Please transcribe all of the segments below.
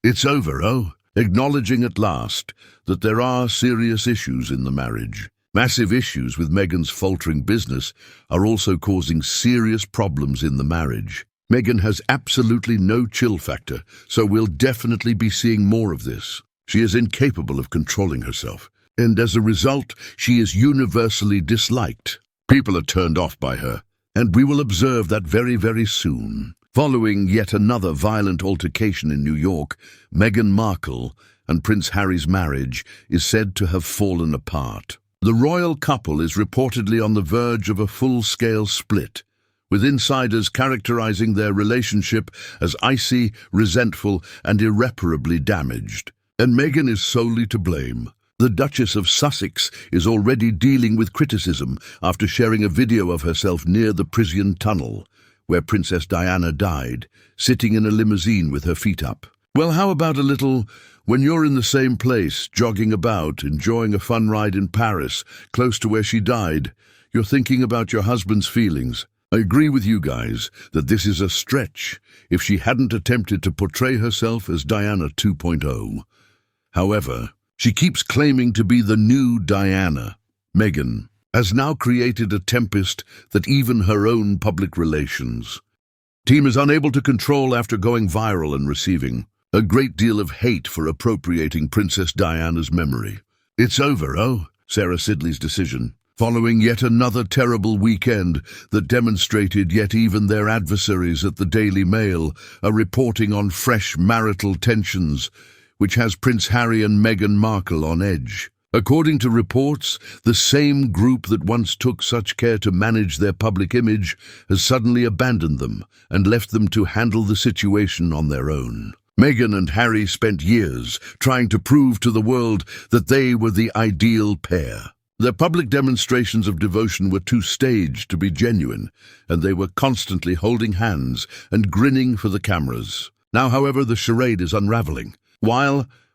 It's over, oh, acknowledging at last that there are serious issues in the marriage. Massive issues with Meghan's faltering business are also causing serious problems in the marriage. Meghan has absolutely no chill factor, so we'll definitely be seeing more of this. She is incapable of controlling herself, and as a result, she is universally disliked. People are turned off by her, and we will observe that very, very soon. Following yet another violent altercation in New York, Meghan Markle and Prince Harry's marriage is said to have fallen apart. The royal couple is reportedly on the verge of a full-scale split, with insiders characterizing their relationship as icy, resentful, and irreparably damaged. And Meghan is solely to blame. The Duchess of Sussex is already dealing with criticism after sharing a video of herself near the Prisian Tunnel, where Princess Diana died, sitting in a limousine with her feet up. Well, how about a little, when you're in the same place, jogging about, enjoying a fun ride in Paris, close to where she died, you're thinking about your husband's feelings. I agree with you guys that this is a stretch if she hadn't attempted to portray herself as Diana 2.0. However, she keeps claiming to be the new Diana. Meghan has now created a tempest that even her own public relations team is unable to control after going viral and receiving a great deal of hate for appropriating Princess Diana's memory. It's over, oh, Sarah Sidley's decision, following yet another terrible weekend that demonstrated yet even their adversaries at the Daily Mail are reporting on fresh marital tensions, which has Prince Harry and Meghan Markle on edge. According to reports, the same group that once took such care to manage their public image has suddenly abandoned them and left them to handle the situation on their own. Meghan and Harry spent years trying to prove to the world that they were the ideal pair. Their public demonstrations of devotion were too staged to be genuine, and they were constantly holding hands and grinning for the cameras. Now, however, the charade is unraveling.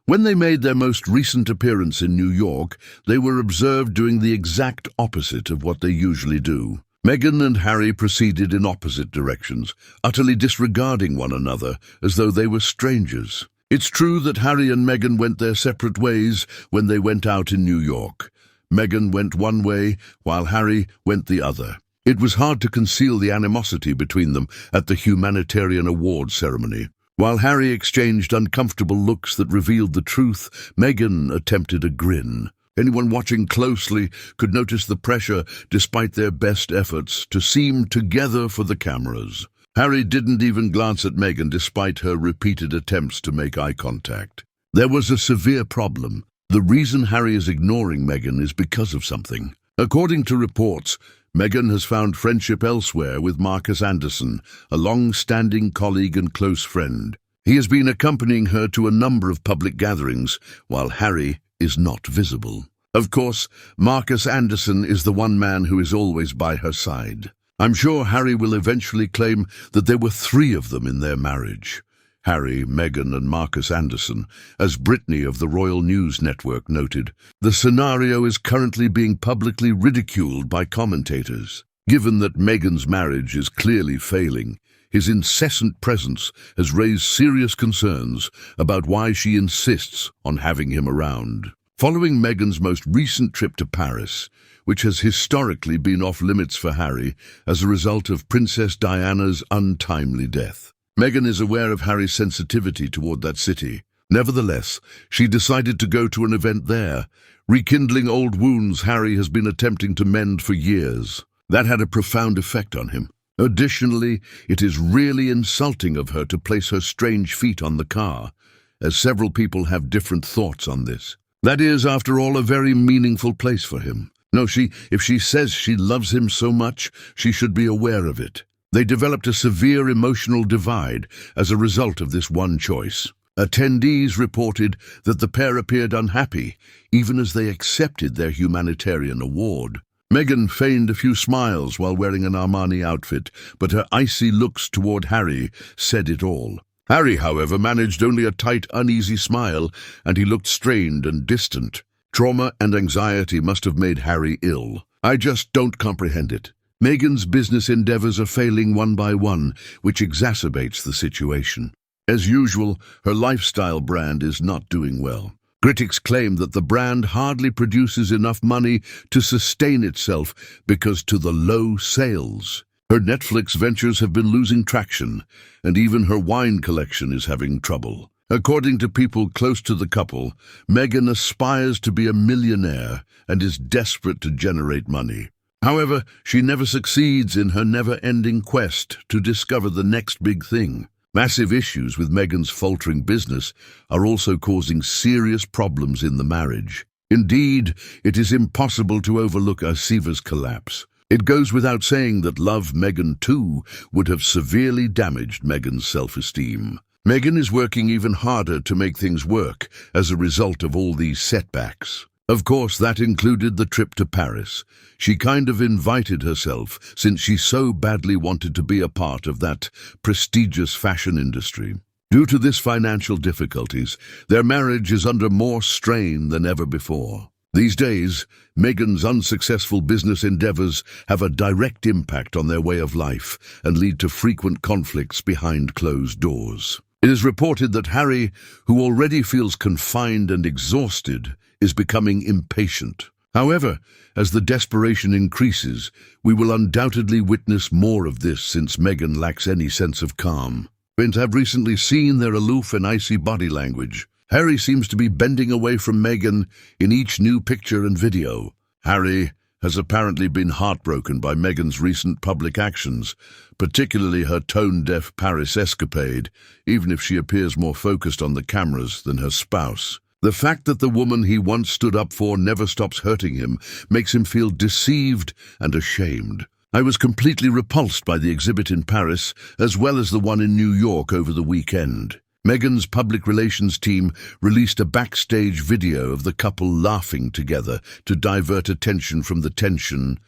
When they made their most recent appearance in New York, they were observed doing the exact opposite of what they usually do. Meghan and Harry proceeded in opposite directions, utterly disregarding one another as though they were strangers. It's true that Harry and Meghan went their separate ways when they went out in New York. Meghan went one way, while Harry went the other. It was hard to conceal the animosity between them at the humanitarian awards ceremony. While Harry exchanged uncomfortable looks that revealed the truth, Meghan attempted a grin. Anyone watching closely could notice the pressure, despite their best efforts, to seem together for the cameras. Harry didn't even glance at Meghan despite her repeated attempts to make eye contact. There was a severe problem. The reason Harry is ignoring Meghan is because of something. According to reports, Meghan has found friendship elsewhere with Marcus Anderson, a long-standing colleague and close friend. He has been accompanying her to a number of public gatherings, while Harry is not visible. Of course, Marcus Anderson is the one man who is always by her side. I'm sure Harry will eventually claim that there were 3 of them in their marriage. Harry, Meghan and Marcus Anderson. As Brittany of the Royal News Network noted, the scenario is currently being publicly ridiculed by commentators. Given that Meghan's marriage is clearly failing, his incessant presence has raised serious concerns about why she insists on having him around. Following Meghan's most recent trip to Paris, which has historically been off-limits for Harry as a result of Princess Diana's untimely death, Meghan is aware of Harry's sensitivity toward that city. Nevertheless, she decided to go to an event there, rekindling old wounds Harry has been attempting to mend for years. That had a profound effect on him. Additionally, it is really insulting of her to place her strange feet on the car, as several people have different thoughts on this. That is, after all, a very meaningful place for him. No, if she says she loves him so much, she should be aware of it. They developed a severe emotional divide as a result of this one choice. Attendees reported that the pair appeared unhappy, even as they accepted their humanitarian award. Meghan feigned a few smiles while wearing an Armani outfit, but her icy looks toward Harry said it all. Harry, however, managed only a tight, uneasy smile, and he looked strained and distant. Trauma and anxiety must have made Harry ill. I just don't comprehend it. Meghan's business endeavors are failing one by one, which exacerbates the situation. As usual, her lifestyle brand is not doing well. Critics claim that the brand hardly produces enough money to sustain itself because to the low sales. Her Netflix ventures have been losing traction, and even her wine collection is having trouble. According to people close to the couple, Meghan aspires to be a millionaire and is desperate to generate money. However, she never succeeds in her never-ending quest to discover the next big thing. Massive issues with Meghan's faltering business are also causing serious problems in the marriage. Indeed, it is impossible to overlook Sussexes' collapse. It goes without saying that Love Meghan too would have severely damaged Meghan's self-esteem. Meghan is working even harder to make things work as a result of all these setbacks. Of course, that included the trip to Paris. She kind of invited herself since she so badly wanted to be a part of that prestigious fashion industry. Due to this financial difficulties, their marriage is under more strain than ever before. These days, Meghan's unsuccessful business endeavors have a direct impact on their way of life and lead to frequent conflicts behind closed doors. It is reported that Harry, who already feels confined and exhausted, is becoming impatient. However, as the desperation increases, we will undoubtedly witness more of this since Meghan lacks any sense of calm. Fans have recently seen their aloof and icy body language. Harry seems to be bending away from Meghan in each new picture and video. Harry has apparently been heartbroken by Meghan's recent public actions, particularly her tone-deaf Paris escapade, even if she appears more focused on the cameras than her spouse. The fact that the woman he once stood up for never stops hurting him makes him feel deceived and ashamed. I was completely repulsed by the exhibit in Paris as well as the one in New York over the weekend. Meghan's public relations team released a backstage video of the couple laughing together to divert attention from the tension,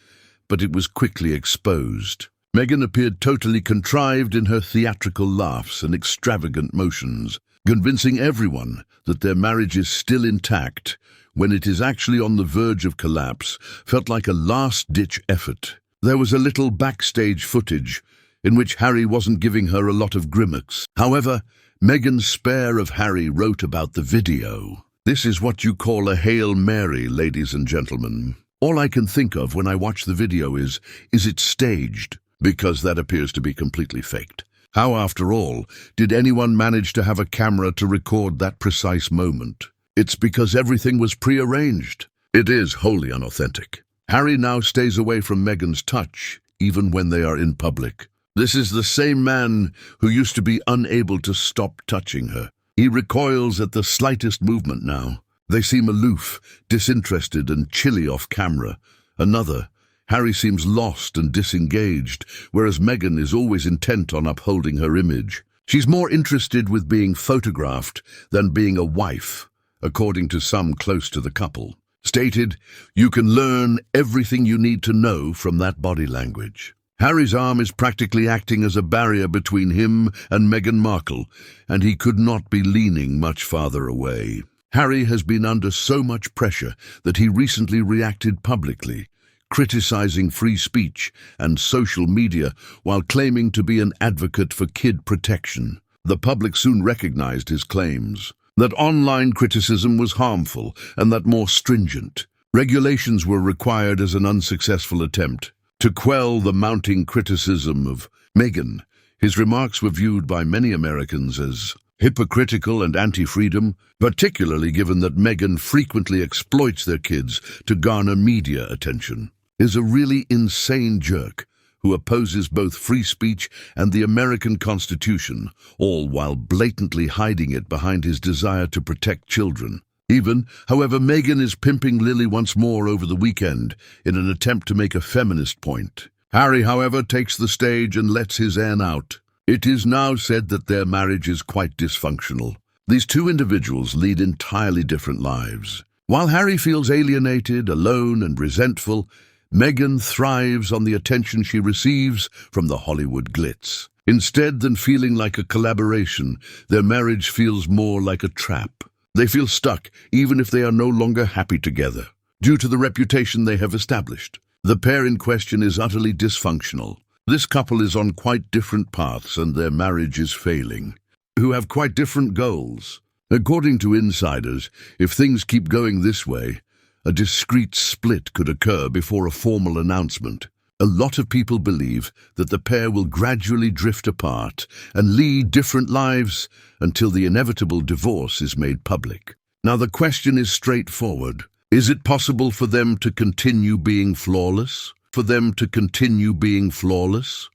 but it was quickly exposed. Meghan appeared totally contrived in her theatrical laughs and extravagant motions, convincing everyone that their marriage is still intact when it is actually on the verge of collapse, felt like a last-ditch effort. There was a little backstage footage in which Harry wasn't giving her a lot of grimace. However, Meghan's spare of Harry wrote about the video. "This is what you call a Hail Mary, ladies and gentlemen. All I can think of when I watch the video is it staged? Because that appears to be completely faked. How, after all, did anyone manage to have a camera to record that precise moment? It's because everything was prearranged. It is wholly unauthentic." Harry now stays away from Meghan's touch, even when they are in public. This is the same man who used to be unable to stop touching her. He recoils at the slightest movement now. They seem aloof, disinterested and chilly off camera. Harry seems lost and disengaged, whereas Meghan is always intent on upholding her image. She's more interested with being photographed than being a wife, according to some close to the couple. Stated, "You can learn everything you need to know from that body language." Harry's arm is practically acting as a barrier between him and Meghan Markle, and he could not be leaning much farther away. Harry has been under so much pressure that he recently reacted publicly, criticizing free speech and social media while claiming to be an advocate for kid protection. The public soon recognized his claims that online criticism was harmful and that more stringent regulations were required as an unsuccessful attempt to quell the mounting criticism of Meghan. His remarks were viewed by many Americans as hypocritical and anti-freedom, particularly given that Meghan frequently exploits their kids to garner media attention. Is a really insane jerk who opposes both free speech and the American Constitution, all while blatantly hiding it behind his desire to protect children. However, Meghan is pimping Lily once more over the weekend in an attempt to make a feminist point. Harry, however, takes the stage and lets his N out. It is now said that their marriage is quite dysfunctional. These two individuals lead entirely different lives. While Harry feels alienated, alone, and resentful, Meghan thrives on the attention she receives from the Hollywood glitz. Instead than feeling like a collaboration, their marriage feels more like a trap. They feel stuck even if they are no longer happy together, due to the reputation they have established. The pair in question is utterly dysfunctional. This couple is on quite different paths and their marriage is failing. who have quite different goals. According to insiders, if things keep going this way, a discreet split could occur before a formal announcement. A lot of people believe that the pair will gradually drift apart and lead different lives until the inevitable divorce is made public. Now the question is straightforward. Is it possible for them to continue being flawless? For them to continue being flawless?